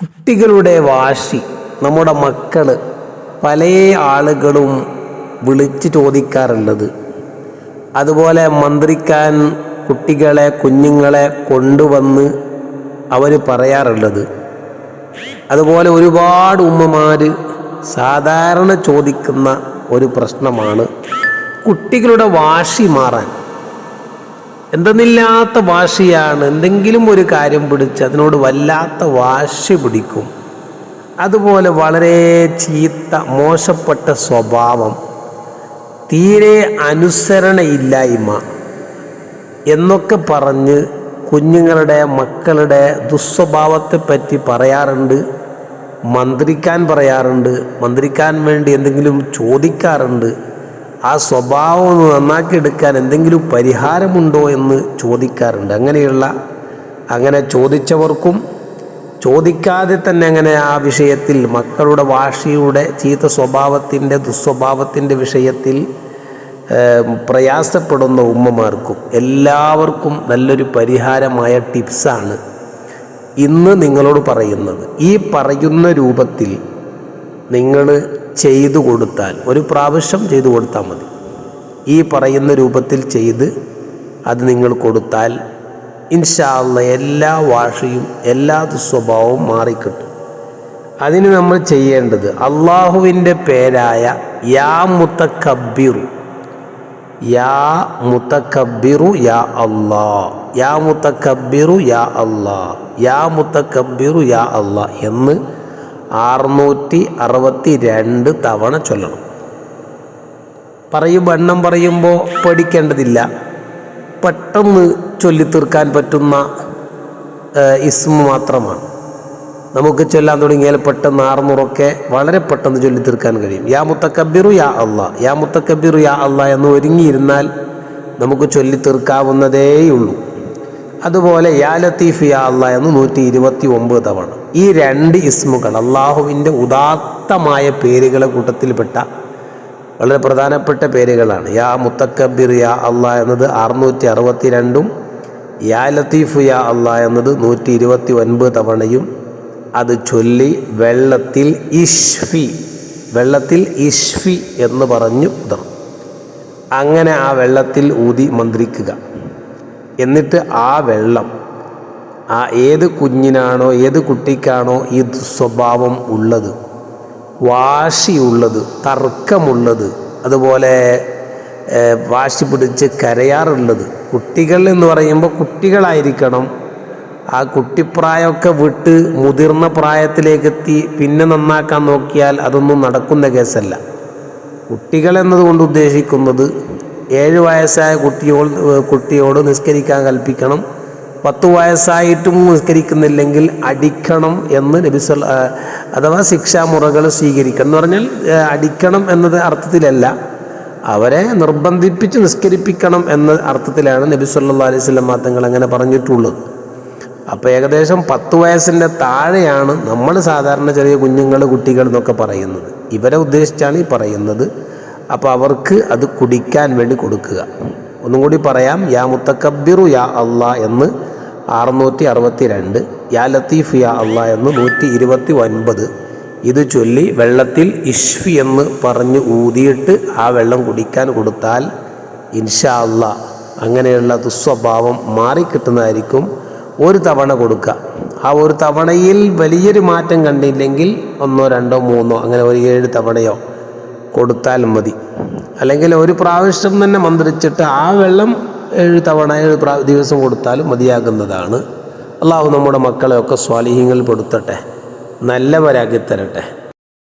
കുട്ടികളുടെ വാശി നമ്മുടെ മക്കൾ പല ആളുകളും വിളിച്ച് ചോദിക്കാറുള്ളത്. അതുപോലെ മന്ത്രിക്കാൻ കുഞ്ഞുങ്ങളെ കൊണ്ടുവന്ന് അവർ പറയാറുള്ളത്. അതുപോലെ ഒരുപാട് ഉമ്മമാർ സാധാരണ ചോദിക്കുന്ന ഒരു പ്രശ്നമാണ് കുട്ടികളുടെ വാശി മാറാൻ. എന്തെന്നില്ലാത്ത വാശിയാണ്. എന്തെങ്കിലും ഒരു കാര്യം പിടിച്ച് അതിനോട് വല്ലാത്ത വാശി പിടിക്കും. അതുപോലെ വളരെ ചീത്ത മോശപ്പെട്ട സ്വഭാവം, തീരെ അനുസരണയില്ലായ്മ എന്നൊക്കെ പറഞ്ഞ് മക്കളുടെ ദുസ്വഭാവത്തെപ്പറ്റി പറയാറുണ്ട്. മന്ത്രിക്കാൻ വേണ്ടി എന്തെങ്കിലും ചോദിക്കാറുണ്ട്. ആ സ്വഭാവം ഒന്ന് നന്നാക്കിയെടുക്കാൻ എന്തെങ്കിലും പരിഹാരമുണ്ടോ എന്ന് ചോദിക്കാറുണ്ട്. അങ്ങനെ ചോദിച്ചവർക്കും ചോദിക്കാതെ തന്നെ അങ്ങനെ ആ വിഷയത്തിൽ മക്കളുടെ വാശിയുടെ ചീത്ത സ്വഭാവത്തിൻ്റെ ദുസ്വഭാവത്തിൻ്റെ വിഷയത്തിൽ പ്രയാസപ്പെടുന്ന ഉമ്മമാർക്കും എല്ലാവർക്കും നല്ലൊരു പരിഹാരമായ ടിപ്സാണ് ഇന്ന് നിങ്ങളോട് പറയുന്നത്. ഈ പറയുന്ന രൂപത്തിൽ നിങ്ങൾ ചെയ്തു കൊടുത്താൽ, ഒരു പ്രാവശ്യം ചെയ്തു കൊടുത്താൽ മതി. ഈ പറയുന്ന രൂപത്തിൽ ചെയ്ത് അത് നിങ്ങൾ കൊടുത്താൽ ഇൻഷാ അല്ലാഹ് എല്ലാ വാശിയും എല്ലാ ദുസ്വഭാവവും മാറിക്കിട്ടും. അതിന് നമ്മൾ ചെയ്യേണ്ടത് അള്ളാഹുവിൻ്റെ പേരായ യാ മുതകബ്ബിറു യാ മുതകബ്ബിറു യാ അല്ലാഹ്, യാ മുതകബ്ബിറു യാ അല്ലാഹ്, യാ മുതകബ്ബിറു യാ അല്ലാഹ് എന്ന് 662 തവണ ചൊല്ലണം. എണ്ണം പറയുമ്പോൾ പേടിക്കേണ്ടതില്ല. പെട്ടെന്ന് ചൊല്ലിത്തീർക്കാൻ പറ്റുന്ന ഇസ്മ മാത്രമാണ്. നമുക്ക് ചൊല്ലാൻ തുടങ്ങിയാൽ പെട്ടെന്ന് 600 വളരെ പെട്ടെന്ന് ചൊല്ലിത്തീർക്കാൻ കഴിയും. യാ മുതകബ്ബിറു യാ അല്ലാഹ്, യാ മുതകബ്ബിറു യാ അല്ലാഹ് എന്ന് ഒരുങ്ങിയിരുന്നാൽ നമുക്ക് ചൊല്ലിത്തീർക്കാവുന്നതേയുള്ളൂ. അതുപോലെ യാ ലത്തീഫ് യാ അല്ലാഹ് എന്ന് 129 തവണ. ഈ 2 ഇസ്മുകൾ അള്ളാഹുവിൻ്റെ ഉദാത്തമായ പേരുകളെ കൂട്ടത്തിൽപ്പെട്ട വളരെ പ്രധാനപ്പെട്ട പേരുകളാണ്. യാ മുതകബ്ബിർ യാ അല്ലാഹ് എന്നത് 662ഉം യാ ലത്തീഫ് യാ അല്ലാഹ് എന്നത് 129 തവണയും അത് ചൊല്ലി വെള്ളത്തിൽ ഇഷ്ഫി എന്ന് പറഞ്ഞു ഉതറും. അങ്ങനെ ആ വെള്ളത്തിൽ ഊതി മന്ത്രിക്കുക. എന്നിട്ട് ആ വെള്ളം ഏത് കുഞ്ഞിനാണോ ഏത് കുട്ടിക്കാണോ ഈ സ്വഭാവം ഉള്ളത്, വാശിയുള്ളത്, തർക്കമുള്ളത്, അതുപോലെ വാശി പിടിച്ച് കരയാറുള്ളത്, കുട്ടികൾ എന്ന് പറയുമ്പോൾ കുട്ടികളായിരിക്കണം. ആ കുട്ടിപ്രായമൊക്കെ വിട്ട് മുതിർന്ന പ്രായത്തിലേക്കെത്തി പിന്നെ നന്നാക്കാൻ നോക്കിയാൽ അതൊന്നും നടക്കുന്ന കേസല്ല. കുട്ടികൾ എന്നതുകൊണ്ട് ഉദ്ദേശിക്കുന്നത് 7 വയസ്സായ കുട്ടിയോട് നിസ്കരിക്കാൻ കൽപ്പിക്കണം. 10 വയസ്സായിട്ടും നിസ്കരിക്കുന്നില്ലെങ്കിൽ അടിക്കണം എന്ന് അഥവാ ശിക്ഷാമുറകൾ സ്വീകരിക്കണം എന്ന് പറഞ്ഞാൽ അടിക്കണം എന്നത് അർത്ഥത്തിലല്ല, അവരെ നിർബന്ധിപ്പിച്ച് നിസ്കരിപ്പിക്കണം എന്ന അർത്ഥത്തിലാണ് നബി സല്ലല്ലാഹു അലൈഹി വസല്ലം തങ്ങൾ അങ്ങനെ പറഞ്ഞിട്ടുള്ളത്. അപ്പോൾ ഏകദേശം 10 വയസ്സിൻ്റെ താഴെയാണ് നമ്മൾ സാധാരണ ചെറിയ കുട്ടികൾ എന്നൊക്കെ പറയുന്നത്. ഇവരെ ഉദ്ദേശിച്ചാണ് ഈ പറയുന്നത്. അപ്പോൾ അവർക്ക് അത് കുടിക്കാൻ വേണ്ടി കൊടുക്കുക. ഒന്നും കൂടി പറയാം. യാ മുതകബ്ബിറു യാ അല്ലാഹ് എന്ന് 662, യാ ലത്തീഫ് യാ അല്ലാഹ് എന്ന് 129 ഇത് ചൊല്ലി വെള്ളത്തിൽ ഇഷ്ഫി എന്ന് പറഞ്ഞ് ഊതിയിട്ട് ആ വെള്ളം കുടിക്കാൻ കൊടുത്താൽ ഇൻഷാ അല്ലാഹ് അങ്ങനെയുള്ള ദുസ്വഭാവം മാറിക്കിട്ടുന്നതായിരിക്കും. ഒരു തവണ കൊടുക്കുക. ആ ഒരു തവണയിൽ വലിയൊരു മാറ്റം കണ്ടില്ലെങ്കിൽ 1, 2, 3 അങ്ങനെ ഒരു 7 തവണയോ കൊടുത്താൽ മതി. അല്ലെങ്കിൽ ഒരു പ്രാവശ്യം തന്നെ മന്ത്രിച്ചിട്ട് ആ വെള്ളം 7 തവണ 7 ദിവസം കൊടുത്താലും മതിയാകുന്നതാണ്. അള്ളാഹു നമ്മുടെ മക്കളെയൊക്കെ സ്വാലിഹീങ്ങളിൽ പെടുത്തട്ടെ, നല്ലവരാക്കി തരട്ടെ.